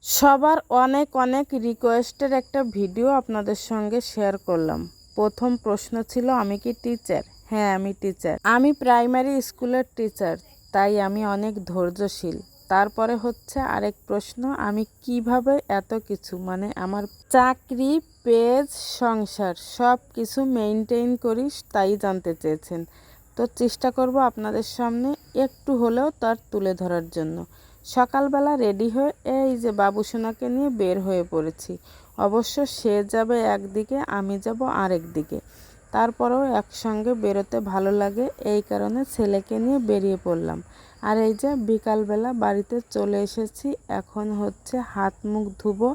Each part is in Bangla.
সবার অনেক অনেক রিকোয়েস্টের একটা ভিডিও আপনাদের সঙ্গে শেয়ার করলাম। প্রথম প্রশ্ন ছিল, আমি কি টিচার? হ্যাঁ, আমি টিচার। আমি প্রাইমারি স্কুলের টিচার, তাই আমি অনেক ধৈর্যশীল। তারপরে হচ্ছে আরেক প্রশ্ন, আমি কিভাবে এত কিছু আমার চাকরি, পেজ, সংসার সব কিছু মেনটেন করি, তাই জানতে চেয়েছেন। তো চেষ্টা করব আপনাদের সামনে একটু হলেও তার তুলে ধরার জন্য। সকালবেলা রেডি হয়ে এই যে বাবুসোনাকে নিয়ে বের হয়ে পড়েছি। অবশ্য সে যাবে একদিকে, আমি যাব আরেক দিকে। তারপরেও একসঙ্গে বেরোতে ভালো লাগে, এই কারণে ছেলেকে নিয়ে বেরিয়ে পড়লাম। আর এই যে বিকালবেলা বাড়িতে চলে এসেছি। এখন হচ্ছে হাত মুখ ধুবো,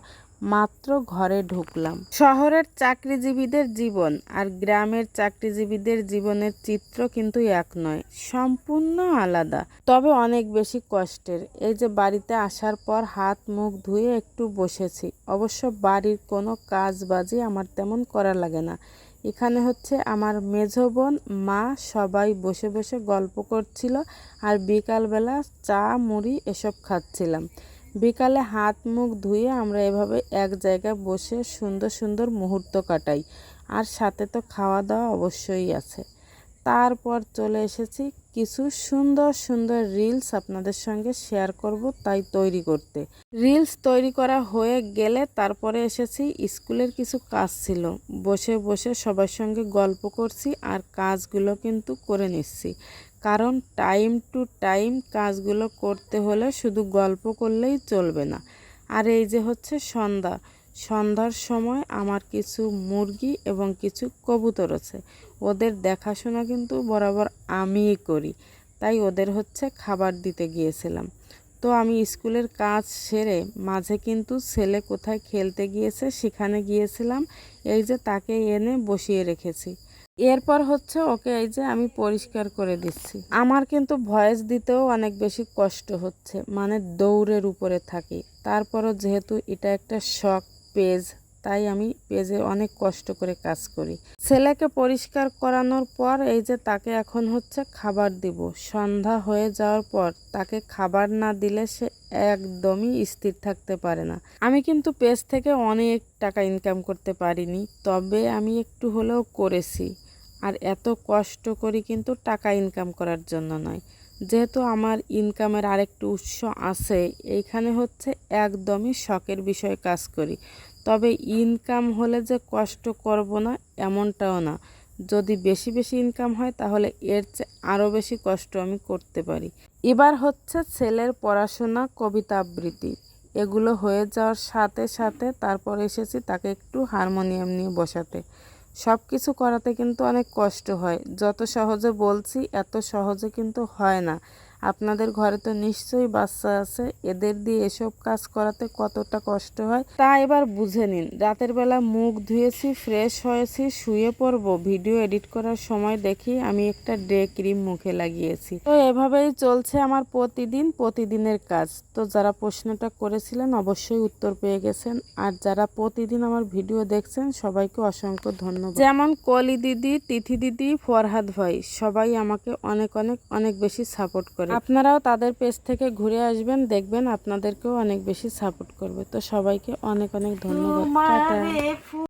মাত্র ঘরে ঢুকলাম। শহরের চাকরিজীবীদের জীবন আর গ্রামের চাকরিজীবীদের জীবনের চিত্র কিন্তু এক নয়, সম্পূর্ণ আলাদা, তবে অনেক বেশি কষ্টের। এই যে বাড়িতে আসার পর হাত মুখ ধুয়ে একটু বসেছি। অবশ্য বাড়ির কোনো কাজ বাজি আমার তেমন করা লাগে না। এখানে হচ্ছে আমার মেঝো বোন, মা সবাই বসে বসে গল্প করছিল আর বিকালবেলা চা মুড়ি এসব খাচ্ছিলাম। বিকালে হাত মুখ ধুয়ে আমরা এভাবে এক জায়গায় বসে সুন্দর সুন্দর মুহূর্ত কাটাই, আর সাথে তো খাওয়া দাওয়া অবশ্যই আছে। তারপর চলে এসেছি কিছু সুন্দর সুন্দর রিলস আপনাদের সঙ্গে শেয়ার করব, তাই তৈরি করতে। রিলস তৈরি করা হয়ে গেলে তারপরে এসেছি, স্কুলের কিছু কাজ ছিল, বসে বসে সবার সঙ্গে গল্প করছি আর কাজগুলো কিন্তু করে নিচ্ছি। কারণ টাইম টু টাইম কাজগুলো করতে হলে শুধু গল্প করলেই চলবে না। আর এই যে হচ্ছে সন্ধ্যার সময় আমার কিছু মুরগি এবং কিছু কবুতর আছে, ওদের দেখাশোনা কিন্তু বরাবর আমিই করি, তাই ওদের হচ্ছে খাবার দিতে গিয়েছিলাম। তো আমি স্কুলের কাজ সেরে মাঝে কিন্তু ছেলে কোথায় খেলতে গিয়েছে সেখানে গিয়েছিলাম, এই যে তাকে এনে বসিয়ে রেখেছি। এরপর হচ্ছে ওকে এই যে আমি পরিষ্কার করে দিচ্ছি। আমার কিন্তু ভয়েস দিতেও অনেক বেশি কষ্ট হচ্ছে, দৌড়ের উপরে থাকি। তারপরও যেহেতু এটা একটা শখ পেজ, তাই আমি পেজে অনেক কষ্ট করে কাজ করি। ছেলেকে পরিষ্কার করানোর পর এই যে তাকে এখন হচ্ছে খাবার দিব। সন্ধ্যা হয়ে যাওয়ার পর তাকে খাবার না দিলে সে একদমই স্থির থাকতে পারে না। আমি কিন্তু পেজ থেকে অনেক টাকা ইনকাম করতে পারিনি, তবে আমি একটু হলেও করেছি। আর এত কষ্ট করি কিন্তু টাকা ইনকাম করার জন্য নয়, যেহেতু আমার ইনকামের আরেকটু উৎস আছে। এইখানে হচ্ছে একদমই শখের বিষয়ে কাজ করি, তবে ইনকাম হলে যে কষ্ট করব না এমনটাও না। যদি বেশি বেশি ইনকাম হয় তাহলে এর চেয়ে আরও বেশি কষ্ট আমি করতে পারি। এবার হচ্ছে ছেলের পড়াশোনা, কবিতা আবৃত্তি এগুলো হয়ে যাওয়ার সাথে সাথে তারপর এসেছি তাকে একটু হারমোনিয়াম নিয়ে বসাতে। সব কিছু করাতে কিন্তু অনেক কষ্ট হয়, যত সহজে বলছি এত সহজে কিন্তু হয় না। আপনাদের ঘরে তো নিশ্চয়ই বাচ্চা আছে, এদের দিয়ে এসব কাজ করাতে কতটা কষ্ট হয় তা এবার বুঝে নিন। রাতের বেলা মুখ ধুয়েছি, ফ্রেশ হয়েছি, শুয়ে পড়ব। ভিডিও এডিট করার সময় দেখি আমি একটা ডে ক্রিম মুখে লাগিয়েছি। তো এভাবেই চলছে আমার প্রতিদিনের কাজ। তো যারা প্রশ্নটা করেছিলেন অবশ্যই উত্তর পেয়ে গেছেন, আর যারা প্রতিদিন আমার ভিডিও দেখছেন সবাইকে অসংখ্য ধন্যবাদ। যেমন কলি দিদি, তিথি দিদি, ফরহাদ ভাই সবাই আমাকে অনেক অনেক অনেক বেশি সাপোর্ট করে। আপনারাও তাদের পেজ থেকে ঘুরে আসবেন, দেখবেন আপনাদেরকেও অনেক বেশি সাপোর্ট করবে। তো সবাইকে অনেক অনেক ধন্যবাদ। টাটা।